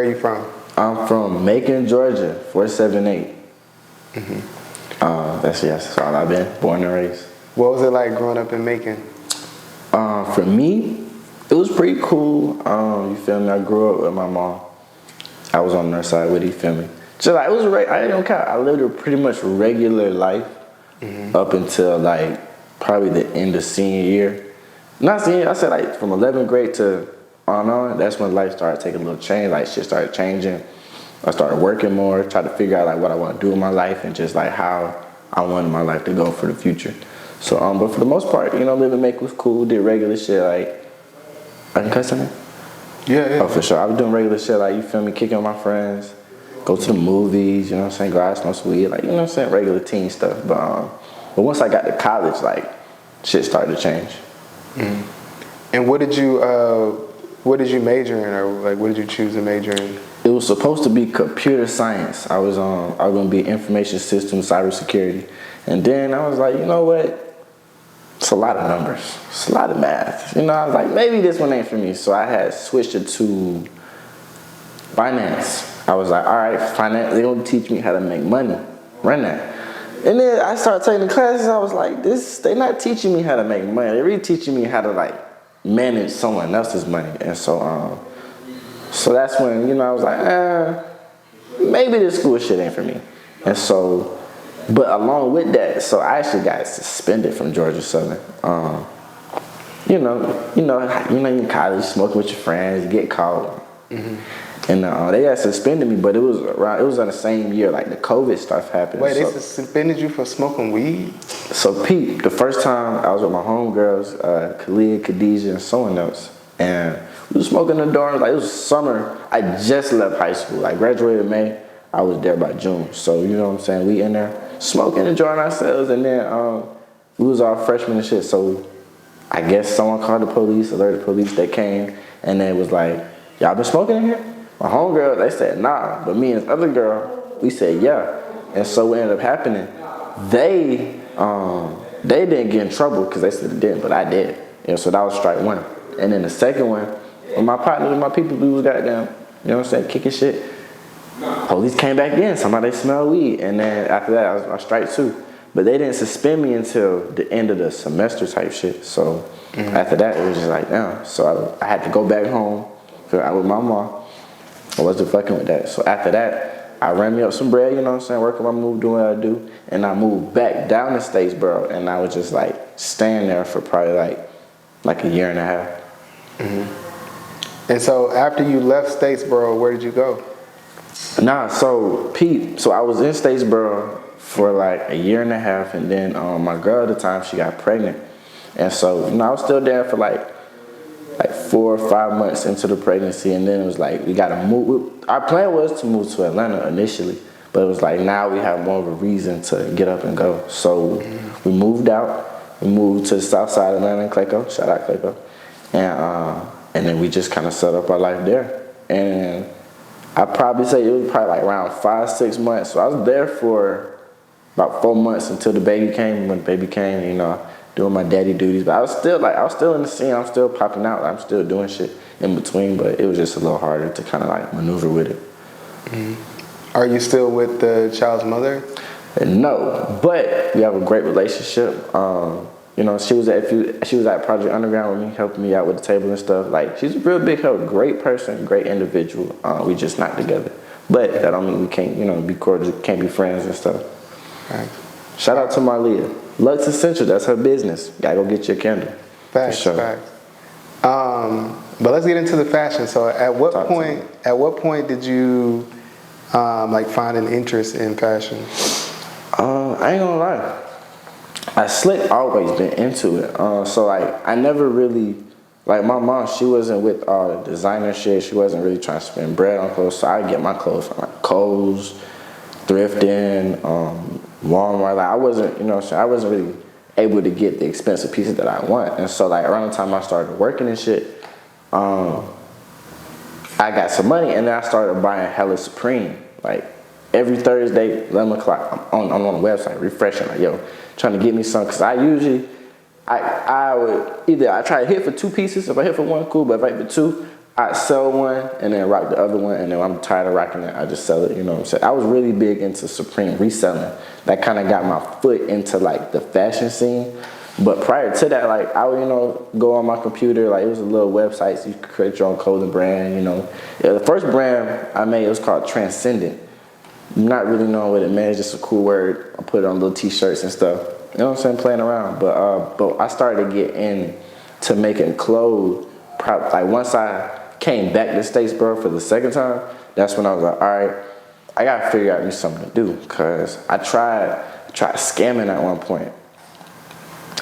Where are you from? I'm from Macon, Georgia, 478. That's all I've been, born and raised. What was it like growing up in Macon? For me, it was pretty cool. You feel me? I grew up with my mom. I was on her side with you, feel me? Just like, it was, I don't care. I lived a pretty much regular life up until like probably the end of senior year. Not senior, I said like from 11th grade to on, that's when life started taking a little change. Like shit started changing. I started working more, tried to figure out like what I want to do in my life and just like how I wanted my life to go for the future. So, but for the most part, you know, living Macon was cool, did regular shit like, I can cuss on it? Yeah. Oh, for sure. I was doing regular shit like, you feel me, kicking with my friends, go to the movies, you know what I'm saying, go out, smoke some weed, like, you know what I'm saying, regular teen stuff. But once I got to college, like, shit started to change. And what did you major in, or like what did you choose to major in? It was supposed to be computer science. I was going to be information systems, cybersecurity. And then I was like, you know what? It's a lot of numbers. It's a lot of math. You know, I was like, maybe this one ain't for me. So I had switched it to finance. I was like, all right, finance, they're going to teach me how to make money. Run that. And then I started taking the classes. I was like, they're not teaching me how to make money. They're really teaching me how to, like, manage someone else's money. And so that's when, you know, I was like, maybe this school shit ain't for me. And so, but along with that, so I actually got suspended from Georgia Southern. You know, in college, smoking with your friends, get caught. And they had suspended me, but it was in the same year, like the COVID stuff happened. Wait, they suspended you for smoking weed? So Pete, the first time I was with my homegirls, Kalia, Khadijah, and someone else, and we was smoking in the dorms. Like, it was summer. I just left high school. I graduated in May. I was there by June. So, you know what I'm saying? We in there smoking, enjoying ourselves, and then we was all freshmen and shit. So I guess someone called the police, alerted the police. They came, and they was like, y'all been smoking in here? My homegirl, they said, nah. But me and this other girl, we said, yeah. And so what ended up happening, they didn't get in trouble because they said they didn't, but I did. You know, so that was strike one. And then the second one, with my partners and my people, we was goddamn, you know what I'm saying, kicking shit. Police came back in, somebody smelled weed. And then after that, I was strike two. But they didn't suspend me until the end of the semester type shit. So after that, it was just like, damn. So I had to go back home with my mom. I wasn't fucking with that. So after that, I ran me up some bread, you know what I'm saying, working my move, doing what I do. And I moved back down to Statesboro. And I was just like staying there for probably like a year and a half. And so after you left Statesboro, where did you go? Nah, so Pete, so I was in Statesboro for like a year and a half, and then my girl at the time, she got pregnant. And so, you know, I was still there for like 4 or 5 months into the pregnancy, and then it was like, we gotta move. Our plan was to move to Atlanta initially, but it was like, now we have more of a reason to get up and go. So we moved out. We moved to the south side of Atlanta in Clayco. Shout out Clayco. And then we just kind of set up our life there. And I'd probably say it was probably like around 5-6 months. So I was there for about 4 months until the baby came. When the baby came, you know, doing my daddy duties. But I was still in the scene. I'm still popping out. I'm still doing shit in between. But it was just a little harder to kind of like maneuver with it. Are you still with the child's mother? No, but we have a great relationship. You know, she was at Project Underground with me, helping me out with the table and stuff. Like, she's a real big help, great person, great individual. We just not together, but that don't mean we can't, you know, be cordial, can't be friends and stuff. Right. Shout out to Marlia. Lux Essential, that's her business. Gotta go get your candle. Facts, for sure. Facts. But let's get into the fashion. So, at what point did you like find an interest in fashion? I ain't gonna lie. I slick always been into it. So like I never really, like my mom, she wasn't with all the designer shit. She wasn't really trying to spend bread on clothes. So I get my clothes from like Kohl's, thrifting, Walmart. Like I wasn't, you know what I'm saying, I wasn't really able to get the expensive pieces that I want. And so like around the time I started working and shit, I got some money and then I started buying hella Supreme. Like every Thursday, 11 o'clock, I'm on the website refreshing, like, yo, trying to get me some. Because I would either I try to hit for 2 pieces. If I hit for 1, cool. But if I hit for 2, I sell one and then rock the other one, and then when I'm tired of rocking it, I just sell it, you know what I'm saying? I was really big into Supreme reselling. That kind of got my foot into like the fashion scene. But prior to that, like I would, go on my computer, like it was a little website, so you could create your own clothing brand, Yeah, the first brand I made, it was called Transcendent. I'm not really knowing what it meant, it's just a cool word. I put it on little t-shirts and stuff. You know what I'm saying, playing around. But I started to get into making clothes, like once I came back to Statesboro for the second time, that's when I was like, all right, I gotta figure out something to do, cause I tried scamming at one point.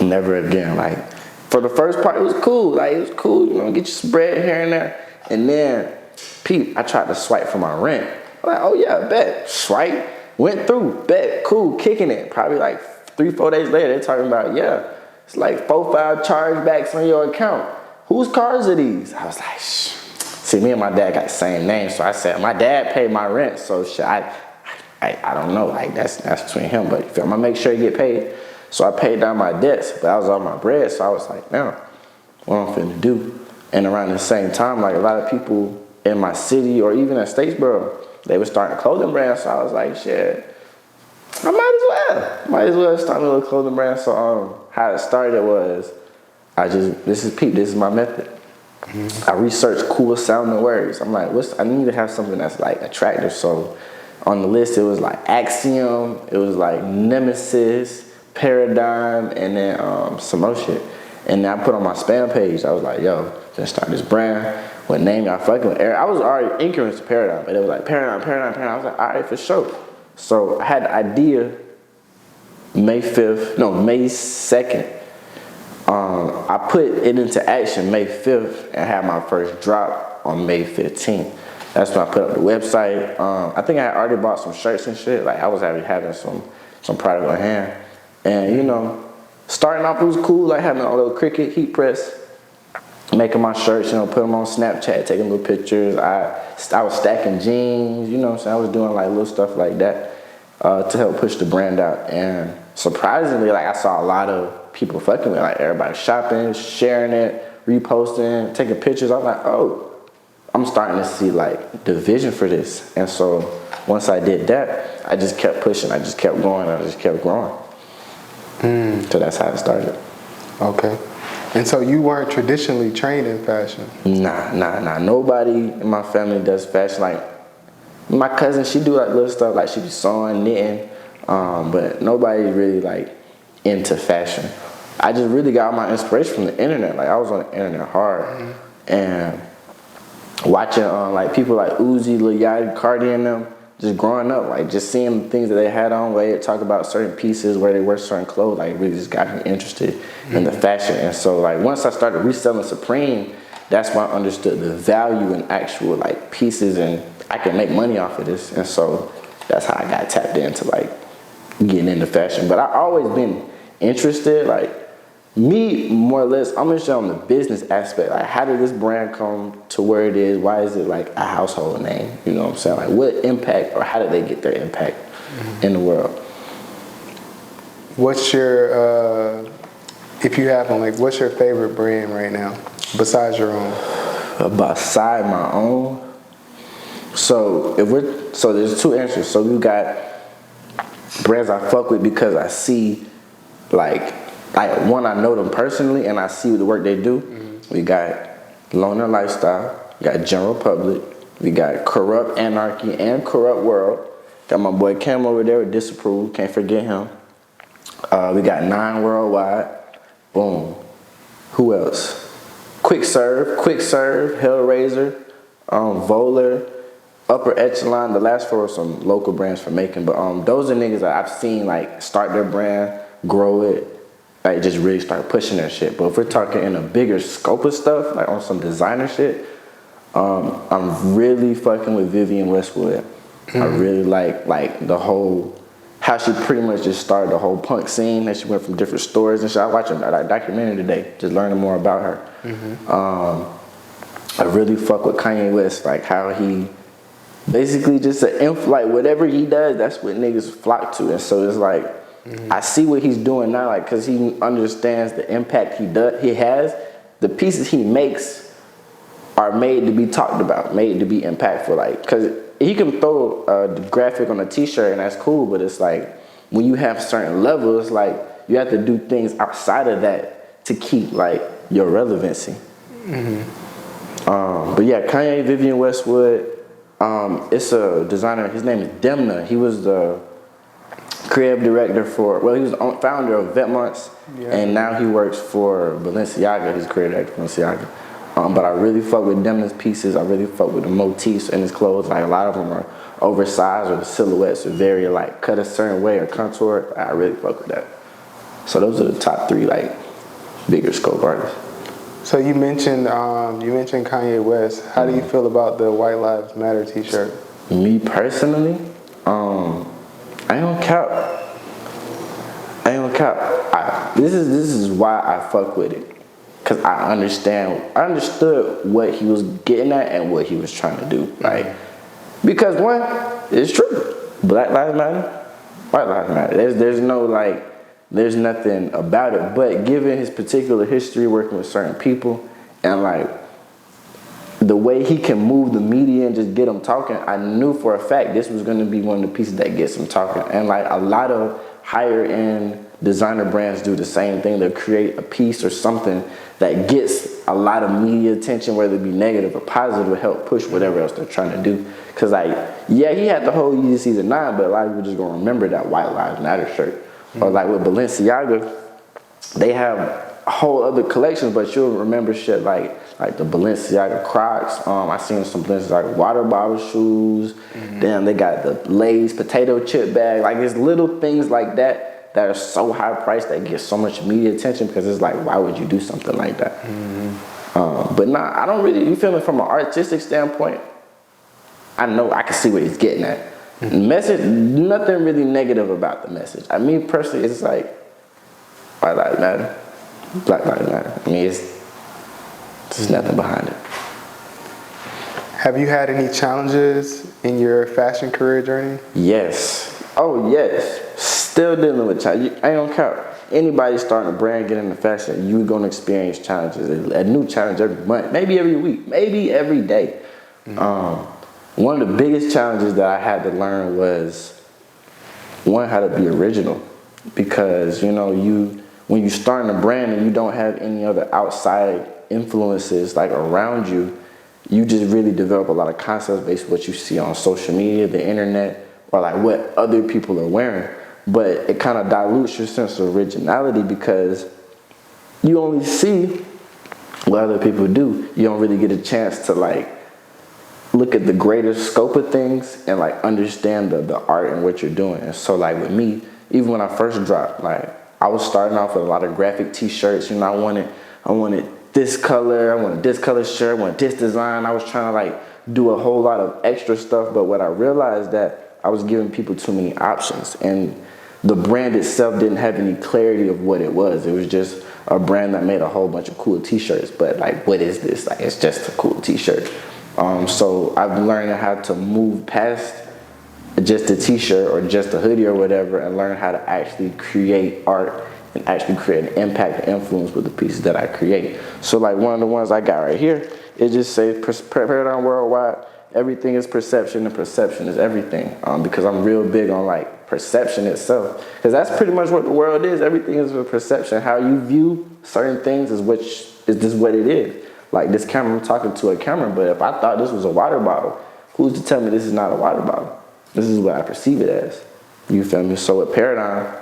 Never again. Like for the first part, it was cool. Like it was cool, get you some bread here and there. And then, I tried to swipe for my rent. I'm like, oh yeah, bet. Swipe, went through, bet, cool, kicking it. Probably like 3-4 days later, they're talking about, yeah, it's like 4-5 chargebacks on your account. Whose cars are these? I was like, shh. See, me and my dad got the same name, so I said, my dad paid my rent, so shit, I don't know, like that's between him, but I'm gonna make sure he get paid. So I paid down my debts, but I was on my bread, so I was like, now, what I'm finna do? And around the same time, like a lot of people in my city or even in Statesboro, they were starting clothing brands, so I was like, shit, I might as well start a little clothing brand. So how it started was, this is my method. Mm-hmm. I researched cool sounding words. I'm like, I need to have something that's like attractive. So on the list, it was like Axiom, it was like Nemesis, Paradigm, and then some more shit. And then I put on my spam page, I was like, yo, just start this brand. What name y'all fucking with? I was already anchoring to Paradigm, but it was like Paradigm. I was like, all right, for sure. So I had the idea May 2nd. I put it into action May 5th and had my first drop on May 15th. That's when I put up the website. I think I had already bought some shirts and shit. Like I was already having some product on hand. And starting off it was cool, like having a little Cricut heat press, making my shirts, put them on Snapchat, taking little pictures. I was stacking jeans, what I'm saying? I was doing like little stuff like that to help push the brand out. And surprisingly, like I saw a lot of people fucking with it. Like everybody shopping, sharing it, reposting, taking pictures. I was like, oh, I'm starting to see like the vision for this. And so once I did that, I just kept pushing. I just kept going. I just kept growing. So that's how it started. Okay. And so you weren't traditionally trained in fashion? Nah. Nobody in my family does fashion. Like my cousin, she do like little stuff. Like she be sewing, knitting. But nobody really like into fashion. I just really got my inspiration from the internet. Like I was on the internet hard. And watching like people like Uzi, Lil Yachty, Cardi and them, just growing up, like just seeing the things that they had on, where they talk about certain pieces, where they wear certain clothes, like really just got me interested in the fashion. And so like once I started reselling Supreme, that's when I understood the value in actual like pieces, and I can make money off of this. And so that's how I got tapped into like getting into fashion. But I always been interested, like me more or less, I'm interested on the business aspect. Like how did this brand come to where it is? Why is it like a household name? You know what I'm saying? Like what impact, or how did they get their impact in the world? What's your, if you have one, like what's your favorite brand right now besides your own? Beside my own? So there's two answers. So we got brands I fuck with because I see like one, I know them personally and I see the work they do. We got Loner Lifestyle, we got General Public, we got Corrupt Anarchy and Corrupt World. Got my boy Cam over there with Disapprove, can't forget him. We got 9 Worldwide, boom. Who else? Quick Serve, Hellraiser, Volar, Upper Echelon. The last 4 are some local brands for making, but those are niggas that I've seen like start their brand, grow it, like just really start pushing their shit. But if we're talking in a bigger scope of stuff, like on some designer shit, I'm really fucking with Vivienne Westwood. I really like the whole, how she pretty much just started the whole punk scene, that she went from different stores and shit. I watched a documentary today, just learning more about her. I really fuck with Kanye West, like how he basically just like whatever he does, that's what niggas flock to. And so it's like, I see what he's doing now, like, cause he understands the impact he has. The pieces he makes are made to be talked about, made to be impactful. Like, cause he can throw the graphic on a T-shirt and that's cool, but it's like when you have certain levels, like you have to do things outside of that to keep like your relevancy. But yeah, Kanye, Vivienne Westwood, it's a designer. His name is Demna. He was the creative director he was the founder of Vetmonts, and now he works for Balenciaga. He's creative director for Balenciaga. But I really fuck with Demna's pieces. I really fuck with the motifs in his clothes. Like a lot of them are oversized, or the silhouettes are very like cut a certain way or contoured. I really fuck with that. So those are the top 3 like bigger scope artists. So you mentioned Kanye West. How do you feel about the White Lives Matter T-shirt? Me personally, I ain't gonna cap. This is why I fuck with it, cause I understood what he was getting at and what he was trying to do. Like, because one, it's true. Black lives matter, white lives matter. There's nothing about it. But given his particular history working with certain people and like the way he can move the media and just get them talking, I knew for a fact this was going to be one of the pieces that gets them talking. And like a lot of higher end designer brands do the same thing. They'll create a piece or something that gets a lot of media attention, whether it be negative or positive, to help push whatever else they're trying to do. Cause like, yeah, he had the whole Yeezy Season 9, but a lot of people just gonna remember that White Lives Matter shirt. Or like with Balenciaga, they have whole other collections, but you'll remember shit like the Balenciaga Crocs. I seen some Balenciaga water bottle shoes. Then they got the Lay's potato chip bag. Like there's little things like that are so high priced that get so much media attention, because it's like, why would you do something like that? But nah, I don't really, you feel me, from an artistic standpoint, I know I can see what he's getting at. Message, nothing really negative about the message. I mean, personally, it's like, white lives matter, black lives matter. I mean, there's nothing behind it. Have you had any challenges in your fashion career journey? Yes. Oh, yes. Still dealing with challenges. I ain't gonna count. Anybody starting a brand, getting into fashion, you're gonna experience challenges. A new challenge every month, maybe every week, maybe every day. One of the biggest challenges that I had to learn was, one, how to be original. Because, you know, when you starting a brand and you don't have any other outside influences like around you, you just really develop a lot of concepts based on what you see on social media, the internet, or like what other people are wearing. But it kind of dilutes your sense of originality, because you only see what other people do. You don't really get a chance to like look at the greater scope of things and like understand the art and what you're doing. And so like with me, even when I first dropped, like I was starting off with a lot of graphic t-shirts. You know, I wanted this color, I wanted this color shirt, I wanted this design. I was trying to like do a whole lot of extra stuff. But what I realized, that I was giving people too many options, and the brand itself didn't have any clarity of what it was. It was just a brand that made a whole bunch of cool t-shirts, but like, what is this? Like, it's just a cool t-shirt. So I've learned how to move past just a t-shirt or just a hoodie or whatever, and learn how to actually create art and actually create an impact and influence with the pieces that I create. So like one of the ones I got right here, it just says Paradigm Worldwide, everything is perception and perception is everything. Because I'm real big on like perception itself, because that's pretty much what the world is. Everything is a perception. How you view certain things is just what it is. Like this camera, I'm talking to a camera, but if I thought this was a water bottle, who's to tell me this is not a water bottle? This is what I perceive it as. You feel me? So with Paradigm,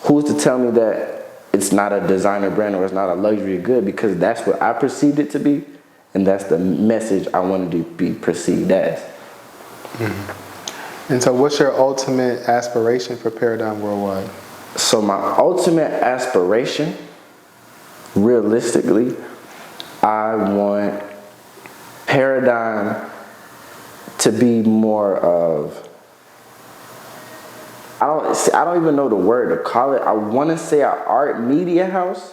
who's to tell me that it's not a designer brand or it's not a luxury good? Because that's what I perceived it to be, and that's the message I wanted to be perceived as. And so what's your ultimate aspiration for Paradigm Worldwide? So my ultimate aspiration, realistically, I want Paradigm to be more of, I don't even know the word to call it. I want to say an art media house,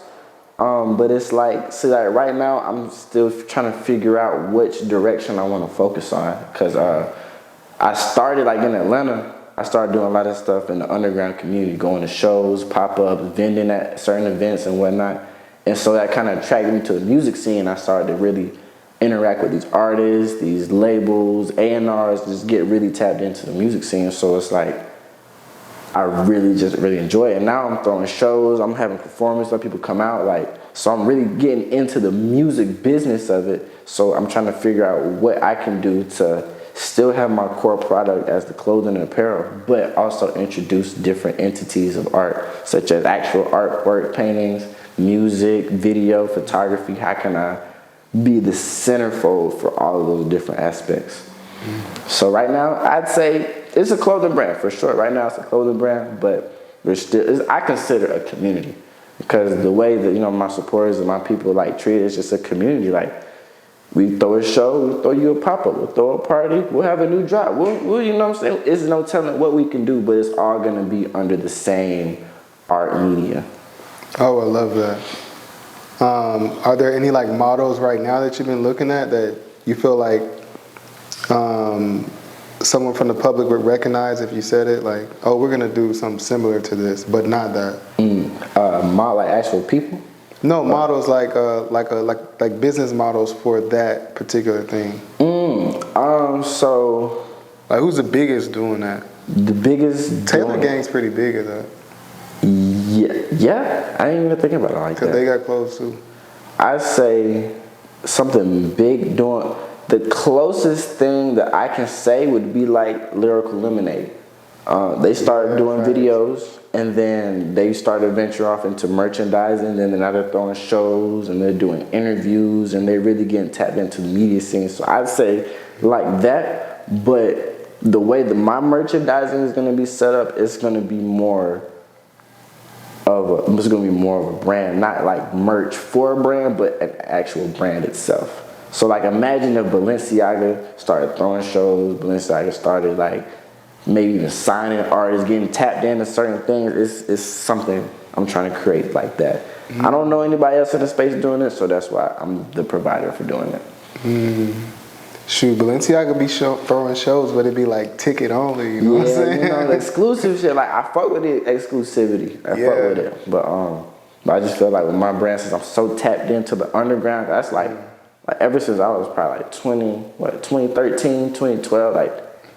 but it's like, so like right now I'm still trying to figure out which direction I want to focus on. Because I started like in Atlanta, I started doing a lot of stuff in the underground community, going to shows, pop-ups, vending at certain events and whatnot. And so that kind of attracted me to the music scene. I started to really interact with these artists, these labels, A&Rs, just get really tapped into the music scene. So it's like, I really enjoy it. And now I'm throwing shows, I'm having performances, let people come out, like, so I'm really getting into the music business of it. So I'm trying to figure out what I can do to still have my core product as the clothing and apparel, but also introduce different entities of art, such as actual artwork, paintings, music, video, photography. How can I be the centerfold for all of those different aspects? So right now, I'd say it's a clothing brand for sure. Right now, it's a clothing brand, but I consider it a community, because the way that, you know, my supporters and my people like treat it, it's just a community. Like, we throw a show, we'll throw you a pop-up, we'll throw a party, we'll have a new drop. We'll, you know what I'm saying? It's no telling what we can do, but it's all gonna be under the same art media. Oh, I love that. Are there any like models right now that you've been looking at that you feel like someone from the public would recognize if you said it? Like, oh, we're gonna do something similar to this, but not that. Like actual people? No, models like business models for that particular thing. So like, who's the biggest doing that? the biggest Taylor Gang's pretty big at that. Yeah. I didn't even think about it like that. Because they got clothes too. I say something big doing. The closest thing that I can say would be like Lyrical Lemonade. They started doing videos, and then they started venture off into merchandising, and then now they're throwing shows, and they're doing interviews, and they're really getting tapped into the media scene. So I'd say like that, but the way that my merchandising is going to be set up, it's going to be more of a brand, not like merch for a brand, but an actual brand itself. So like, imagine if Balenciaga started throwing shows, Balenciaga started like maybe even signing artists, getting tapped into certain things. It's something I'm trying to create like that. I don't know anybody else in the space doing it, so that's why I'm the provider for doing it. Shoot, Balenciaga be throwing shows, but it'd be like ticket only, you know what I'm saying? You know, the exclusive shit, like, I fuck with the exclusivity. I fuck with it. But I just feel like with my brand, since I'm so tapped into the underground, that's like ever since I was probably like 2013, 2012, like,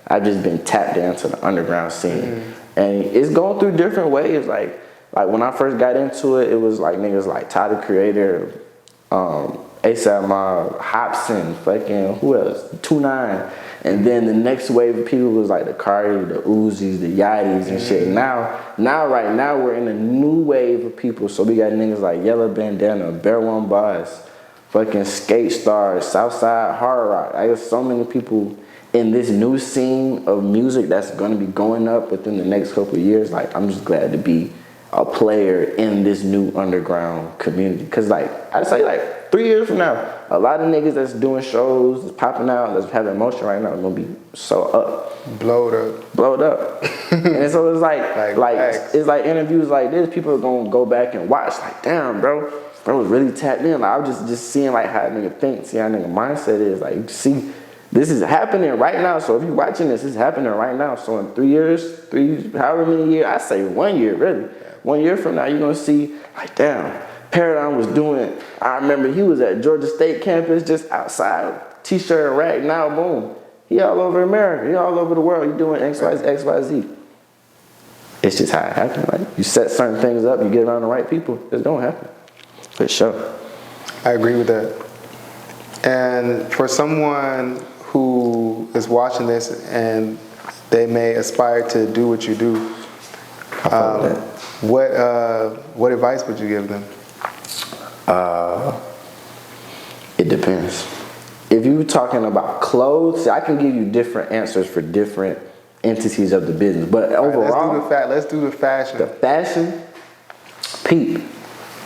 I've just been tapped into the underground scene. And it's going through different waves. Like when I first got into it, it was like niggas like Ty the Creator, ASAP Mob, Hobson, fucking, who else? 2-9. And then the next wave of people was like the Cardi, the Uzis, the Yachties and shit. Right now, we're in a new wave of people. So we got niggas like Yellow Bandana, Bear One Boss, fucking Skate Stars, Southside Hard Rock. I got so many people in this new scene of music that's gonna be going up within the next couple of years. Like, I'm just glad to be a player in this new underground community. Cause like, I'd say like 3 years from now, a lot of niggas that's doing shows, that's popping out, that's having emotion right now, are gonna be so up. Blowed up. And so it's like it's like interviews like this, people are gonna go back and watch, like, damn, bro was really tapped in. Like, I was just seeing like how a nigga thinks, see how a nigga mindset is. Like, you see, this is happening right now. So if you're watching this, it's happening right now. So in 3 years, however many years, I say 1 year, really. 1 year from now, you're gonna see, like, damn, Paradigm was doing, I remember he was at Georgia State campus just outside, t-shirt and rag, now boom. He all over America, he all over the world, he doing XYZ. It's just how it happened. Like, you set certain things up, you get around the right people, it's gonna happen. For sure. I agree with that. And for someone who is watching this and they may aspire to do what you do, what advice would you give them? It depends. If you're talking about clothes, I can give you different answers for different entities of the business. But overall, let's do the fashion. The fashion, peep.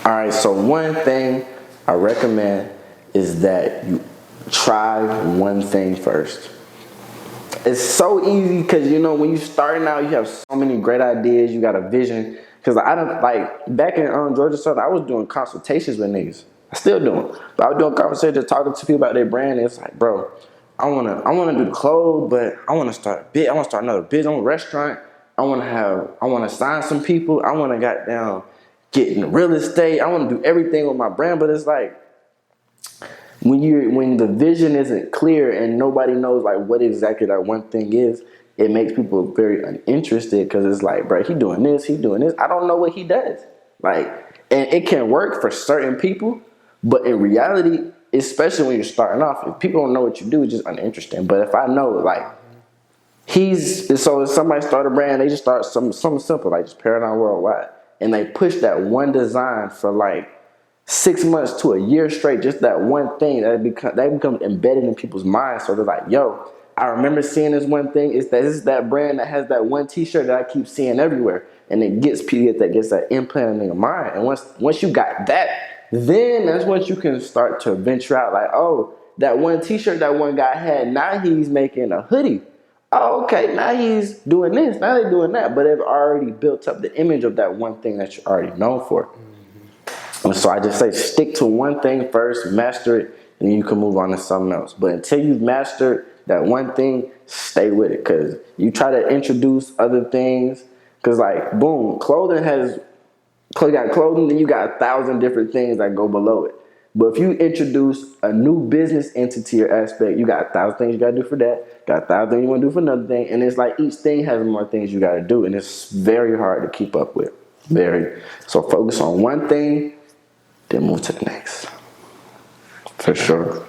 All right, so one thing I recommend is that you try one thing first. It's so easy because, you know, when you're starting out, you have so many great ideas. You got a vision. Because I don't, like, back in Georgia Southern, I was doing consultations with niggas. I still doing. But I was doing conversations, talking to people about their brand. And it's like, bro, I wanna do the clothes, but I wanna start another business, I want a restaurant. I wanna sign some people. I wanna get in real estate. I wanna do everything with my brand. But it's like, when the vision isn't clear and nobody knows like what exactly that one thing is, it makes people very uninterested because it's like, bro, he doing this, he doing this. I don't know what he does. Like, and it can work for certain people, but in reality, especially when you're starting off, if people don't know what you do, it's just uninteresting. But if I know, like, so if somebody start a brand, they just start something simple, like just Paradigm Worldwide. And they push that one design for like 6 months to a year straight, just that one thing that becomes embedded in people's minds. So they're like, yo, I remember seeing this one thing. It's that brand that has that one t-shirt that I keep seeing everywhere. And it gets that implanted in your mind. And once you got that, then that's once you can start to venture out like, oh, that one t-shirt that one guy had, now he's making a hoodie. Oh, okay, now he's doing this, now they're doing that. But they've already built up the image of that one thing that you're already known for. And so I just say stick to one thing first, master it, and then you can move on to something else. But until you've mastered that one thing, stay with it. Because you try to introduce other things. Because like, boom, you got clothing, then you got 1,000 different things that go below it. But if you introduce a new business entity or aspect, you got 1,000 things you got to do for that, got 1,000 things you want to do for another thing. And it's like each thing has more things you got to do. And it's very hard to keep up with. Very. So focus on one thing, then move to the next. For sure.